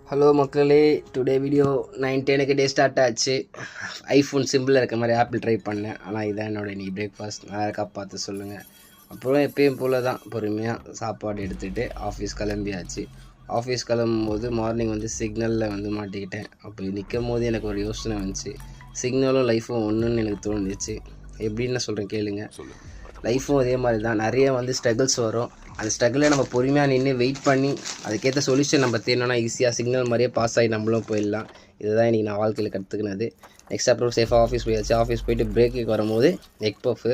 Hello மக்களே, today video 9:10 day start ஆச்சு. IPhone சிம்பிளில் இருக்க மாதிரி ஆப்பிள் ட்ரை பண்ணேன். ஆனால் இதான் என்னோடய இன்றைக்கி பிரேக்ஃபாஸ்ட். நல்லா இருக்கா பார்த்து சொல்லுங்கள். அப்புறம் எப்பயும் போல் தான் பொறுமையாக சாப்பாடு எடுத்துகிட்டு ஆஃபீஸ் கிளம்பியாச்சு. ஆஃபீஸ் கிளம்பும்போது மார்னிங் சிக்னலில் மாட்டிக்கிட்டேன். அப்போ நிற்கும் போது எனக்கு ஒரு யோசனை வந்துச்சு, சிக்னலும் லைஃப்பும் ஒன்றுன்னு எனக்கு தோணுச்சு. எப்படின்னு நான் சொல்கிறேன் கேளுங்க. லைஃப்பும் அதே மாதிரி தான், நிறைய ஸ்ட்ரகிள்ஸ் வரும். அந்த ஸ்ட்ரகிளை நம்ம பொறுமையாக நின்று வெயிட் பண்ணி அதுக்கேற்ற சொல்யூஷன் நம்ம தேடணும்னா ஈஸியாக சிக்னல் மாதிரியே பாஸ் ஆகி நம்மளும் போயிடலாம். இதுதான் இன்றைக்கி நான் வாழ்க்கையில் கற்றுக்கினது. நெக்ஸ்ட் அப்புறம் சேஃபாக ஆஃபீஸ் போயாச்சு. ஆஃபீஸ் போயிட்டு பிரேக்குக்கு வரும்போது எக் பஃபு,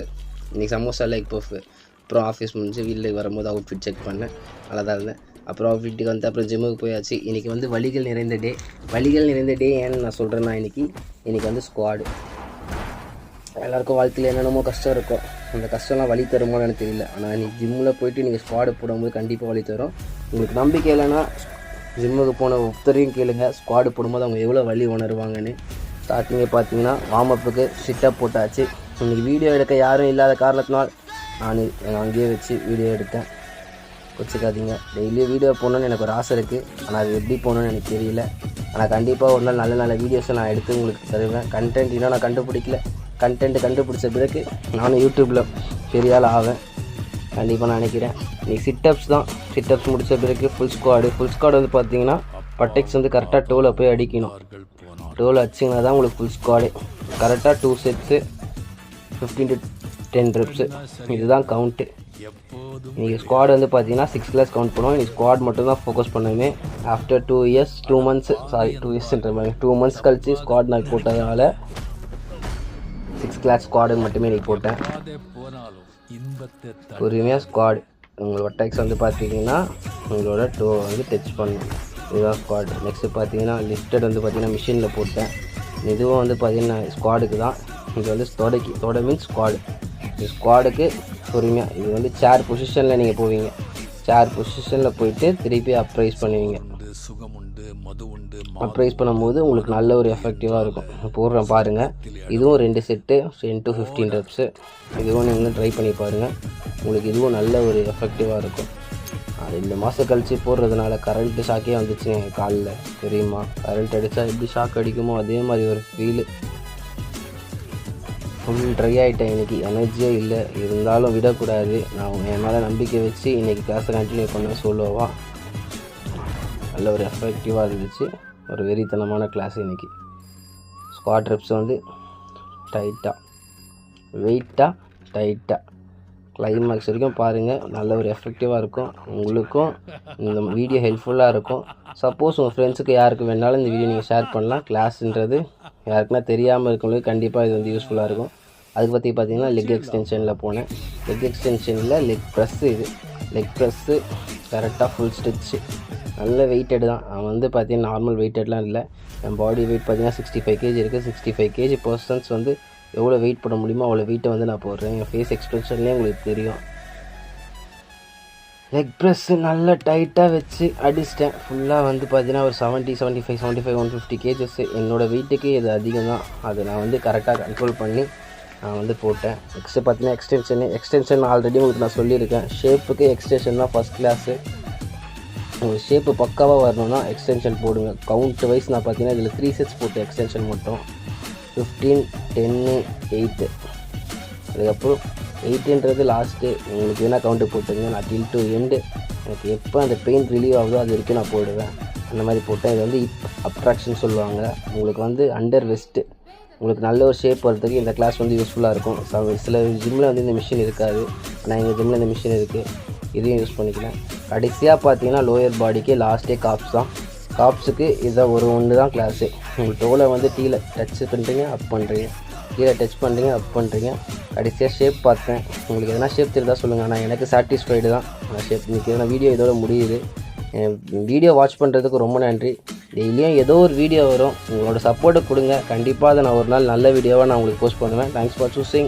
இன்றைக்கி சமோசாவில் எக் பஃபு. அப்புறம் ஆஃபீஸ் முடிஞ்சு வீட்டில் வரும்போது அவுட்ஃபிட் செக் பண்ணேன், நல்லா தான் இருந்தேன். அப்புறம் அவுட்ஃபிட்டுக்கு அப்புறம் ஜிம்முக்கு போயாச்சு. இன்றைக்கி வலிகள் நிறைந்த டே. வலிகள் நிறைந்த டே ஏன்னு நான் சொல்கிறேன்னா, இன்றைக்கி ஸ்குவாடு. எல்லாருக்கும் வாழ்க்கையில் என்னென்னமோ கஷ்டம் இருக்கும். அந்த கஷ்டம்லாம் வலி தருமோன்னு எனக்கு தெரியல. ஆனால் இன்றைக்கி ஜிம்மில் போயிட்டு நீங்கள் ஸ்குவாடு போடும்போது கண்டிப்பாக வலி தரும். உங்களுக்கு நம்பிக்கை இல்லைன்னா ஜிம்முக்கு போன ஒருத்தரையும் கேளுங்க, ஸ்குவாடு போடும்போது அவங்க எவ்வளோ வலி உணருவாங்கன்னு. ஸ்டார்டிங்கே பார்த்தீங்கன்னா வார்மப்புக்கு சிட்டப் போட்டாச்சு. இன்றைக்கி வீடியோ எடுக்க யாரும் இல்லாத காரணத்தினால் நான் அங்கேயே வச்சு வீடியோ எடுத்தேன். வச்சுக்காதீங்க. டெய்லியும் வீடியோ போடணுன்னு எனக்கு ஒரு ஆசை இருக்குது. ஆனால் அது எப்படி போகணுன்னு எனக்கு தெரியல. ஆனால் கண்டிப்பாக ஒரு நாள் நல்ல நல்ல வீடியோஸை நான் எடுத்து உங்களுக்கு தருவேன். கண்டென்ட் இன்னும் நான் கண்டுபிடிக்கல. கண்டென்ட் கண்டுபிடிச்ச பிறகு நானும் யூடியூப்பில் பெரிய ஆள் ஆவேன் கண்டிப்பாக நான் நினைக்கிறேன். இன்றைக்கி சிட்டப்ஸ் தான். சிட்டப்ஸ் முடித்த பிறகு ஃபுல் ஸ்குவாடு பார்த்தீங்கன்னா பட்டெக்ஸ் கரெக்டாக டோலை போய் அடிக்கணும். டோல் அடிச்சிங்கன்னா தான் உங்களுக்கு ஃபுல் ஸ்குவாடு. கரெக்டாக 2 செட்ஸு 15 to 10 reps இதுதான் கவுண்ட்டு. இன்றைக்கி ஸ்குவாடு பார்த்தீங்கன்னா 6 கிளாஸ் கவுண்ட் பண்ணுவோம். இன்றைக்கி ஸ்குவாட் மட்டும் தான் ஃபோக்கஸ் பண்ணுவேன். ஆஃப்டர் 2 months கழிச்சு ஸ்குவாட் நான் போட்டதுனால 6 கிளாஸ் ஸ்குவாடு மட்டுமே இன்றைக்கி போட்டேன். பொறுமையாக ஸ்குவாடு. உங்களோட டெக்ஸ் பார்த்தீங்கன்னா உங்களோட டோ டச் பண்ணணும். இதுதான் ஸ்குவாடு. நெக்ஸ்ட்டு பார்த்தீங்கன்னா லிஃப்டட் பார்த்தீங்கன்னா மிஷினில் போட்டேன். இதுவும் பார்த்தீங்கன்னா ஸ்குவாடுக்கு தான். இது தொட மீன்ஸ் ஸ்குவாடு. இது ஸ்குவாடுக்கு பொறுமையாக இது சேர் பொசிஷனில் நீங்கள் போவீங்க. சேர் பொசிஷனில் போயிட்டு திருப்பி அப்ரைஸ் பண்ணுவீங்க. அப்ரைஸ் பண்ணும்போது உங்களுக்கு நல்ல ஒரு எஃபெக்டிவாக இருக்கும். போடுறேன் பாருங்கள். இதுவும் 2 செட்டு 10 to 15 reps. இதுவும் நீங்களும் ட்ரை பண்ணி பாருங்கள். உங்களுக்கு இதுவும் நல்ல ஒரு எஃபெக்டிவாக இருக்கும். 2 மாதம் கழித்து போடுறதுனால கரண்ட்டு ஷாக்கே வந்துச்சு எங்கள் காலில், தெரியுமா? கரண்ட் அடித்தா எப்படி ஷாக் அடிக்குமோ அதே மாதிரி ஒரு ஃபீலு. ஃபுல் ட்ரை ஆகிட்டேன். இன்றைக்கி எனர்ஜியே இல்லை. இருந்தாலும் விடக்கூடாது. நான் என் மேலே நம்பிக்கை வச்சு இன்றைக்கி கிளாஸை கண்டினியூ பண்ண சொல்லுவா. நல்ல ஒரு எஃபெக்டிவாக இருந்துச்சு. ஒரு வெறித்தனமான கிளாஸ் இன்றைக்கி. ஸ்குவாட் ரெப்ஸ் டைட்டாக கிளைமேக்ஸ் வரைக்கும் பாருங்கள். நல்ல ஒரு எஃபெக்டிவாக இருக்கும். உங்களுக்கும் இந்த வீடியோ ஹெல்ப்ஃபுல்லாக இருக்கும். சப்போஸ் உங்கள் ஃப்ரெண்ட்ஸுக்கு யாருக்கு வேணாலும் இந்த வீடியோ நீங்கள் ஷேர் பண்ணலாம். கிளாஸ்ன்றது யாருக்குன்னா தெரியாமல் இருக்கவங்களுக்கு கண்டிப்பாக இது யூஸ்ஃபுல்லாக இருக்கும். அதுக்கு பற்றி பார்த்தீங்கன்னா லெக் எக்ஸ்டென்ஷனில் போனேன். லெக் எக்ஸ்டென்ஷனில் லெக் ப்ரெஸ்ஸு கரெக்டாக ஃபுல் ஸ்ட்ரெச்சு. நல்ல வெயிட்டட் தான். அவன் பார்த்தீங்கன்னா நார்மல் வெயிட்டட்லாம் இல்லை. என் பாடி வெயிட் பார்த்தீங்கன்னா 65 kg இருக்குது. 65 kg பர்சன்ஸ் எவ்வளோ வெயிட் பண்ண முடியுமோ அவ்வளோ வெயிட்டை நான் போடுறேன். என் ஃபேஸ் எக்ஸ்ப்ரெஷன்லேயே உங்களுக்கு தெரியும். லெக் ப்ரெஸ்ஸு நல்லா டைட்டாக வச்சு அடிச்சிட்டேன். ஃபுல்லாக பார்த்தீங்கன்னா ஒரு 70, 75, 150 kgs. என்னோடய வெயிட்டுக்கு இது அதிகம் தான். அதை நான் கரெக்டாக கண்ட்ரோல் பண்ணி நான் போட்டேன். நெக்ஸ்ட்டு பார்த்தீங்கன்னா எக்ஸ்டென்ஷன் ஆல்ரெடி உங்களுக்கு நான் சொல்லியிருக்கேன். ஷேப்புக்கு எக்ஸ்டென்ஷன் தான் ஃபஸ்ட் கிளாஸு. உங்களுக்கு ஷேப்பு பக்காவாக வரணும்னா எக்ஸ்டென்ஷன் போடுங்க. கவுண்ட் வைஸ் நான் பார்த்தீங்கன்னா இதில் 3 செட்ஸ் போட்டு எக்ஸ்டென்ஷன் மட்டும் 15, 10, 8. அதுக்கப்புறம் 8ன்றது லாஸ்ட்டு. உங்களுக்கு வேணால் கவுண்ட்டு போட்டுங்க. நான் டில் டு எண்டு எனக்கு எப்போ அந்த பெயின் ரிலீவ் ஆகுதோ அது வரைக்கும் நான் போடுவேன். அந்த மாதிரி போட்டேன். இது ஹிப் அப்ட்ராக்ஷன் சொல்லுவாங்க. உங்களுக்கு அண்டர் வெஸ்ட்டு உங்களுக்கு நல்ல ஒரு ஷேப் வரதுக்கு இந்த கிளாஸ் யூஸ்ஃபுல்லாக இருக்கும். சில ஜிம்மில் இந்த மிஷின் இருக்காது. ஆனால் எங்கள் ஜிம்மில் இந்த மிஷின் இருக்குது. இதையும் யூஸ் பண்ணிக்கலாம். கடைசியாக பார்த்தீங்கன்னா லோயர் பாடிக்கு லாஸ்ட்டே காப்ஸ் தான். காப்ஸுக்கு இதை ஒன்று தான் கிளாஸு. உங்கள் டோலை டீயில் டச் பண்ணுறீங்க, அப் பண்ணுறீங்க, கீழே டச் பண்ணுறீங்க, அப் பண்ணுறீங்க. கடைசியாக ஷேப் பார்த்தேன். உங்களுக்கு எதனா ஷேப் தெரியுதா சொல்லுங்கள். ஆனால் எனக்கு சாட்டிஸ்ஃபைடு தான் ஷேப். இன்றைக்கி வீடியோ இதோட முடியுது. வீடியோ வாட்ச் பண்ணுறதுக்கு ரொம்ப நன்றி. டெய்லியும் ஏதோ ஒரு வீடியோ வரும். உங்களோட சப்போர்ட்டை கொடுங்க. கண்டிப்பாக அதை நான் ஒரு நாள் நல்ல வீடியோவாக நான் உங்களுக்கு போஸ்ட் பண்ணுவேன். Thanks for choosing.